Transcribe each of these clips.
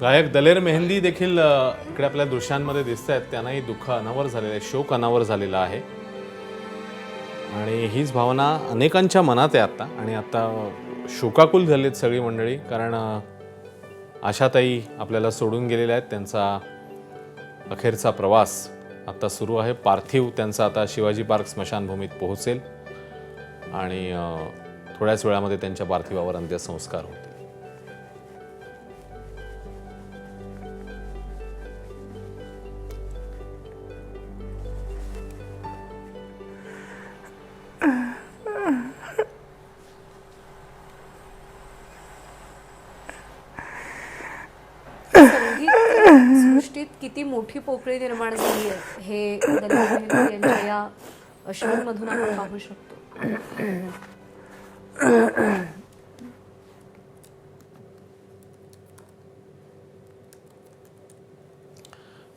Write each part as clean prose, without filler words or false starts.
गायक दलेर मेहंदी देखील इकडे आपल्या दृश्यांमध्ये दिसत आहेत. त्यांनाही दुःख अनावर झालेलं आहे, शोक अनावर झालेला आहे आणि हीच भावना अनेकांच्या मनात आहे आता. आणि आता शोकाकुल झालीत सगळी मंडळी, कारण आशाताई आपल्याला सोडून गेलेल्या आहेत. त्यांचा अखेरचा प्रवास आता सुरू आहे. पार्थिव त्यांचा आता शिवाजी पार्क स्मशानभूमीत पोहोचेल आणि थोड्याच वेळामध्ये त्यांच्या पार्थिवावर अंत्यसंस्कार होतील. सृष्टीत किती मोठी पोकळी निर्माण झाली आहे हे दलित मेहंदी यांच्या या अश्रूंमधून आपण पाहू शकतो.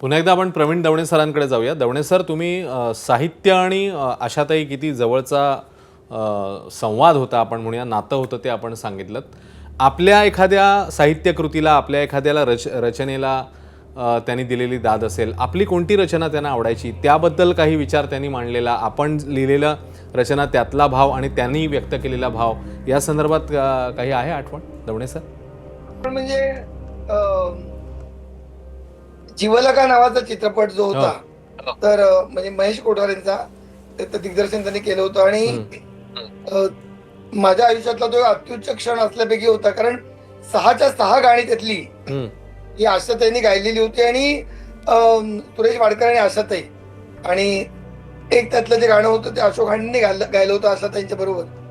पुन्हा एकदा आपण प्रवीण दवणे सरांकडे जाऊया. दवणे सर, तुम्ही साहित्य आणि आशाताई किती जवळचा संवाद होता, आपण म्हणूया नातं होतं, ते आपण सांगितलं. आपल्या एखाद्या साहित्य कृतीला, आपल्या एखाद्याला रचनेला त्यांनी दिलेली दाद असेल, आपली कोणती रचना त्यांना आवडायची, त्याबद्दल काही विचार त्यांनी मांडलेला, आपण लिहिलेला रचना त्यातला भाव आणि त्यांनी व्यक्त केलेला भाव, या संदर्भात काही आहे आठवण दवणे सर? म्हणजे जीवलगा नावाचा चित्रपट जो होता, तर म्हणजे महेश कोठारेंचा त्याचं दिग्दर्शन त्यांनी केलं होतं आणि माझ्या आयुष्यातला तो अत्युच्च क्षण असल्यापैकी होता, कारण 6च्या 6 गाणी त्यातली ही आशाताईंनी गायलेली होती आणि सुरेश वाडकर आणि आशाताई, आणि एक त्यातलं जे गाणं होतं ते अशोक खांडेंनी गायलं होतं आशाताईंच्या बरोबर.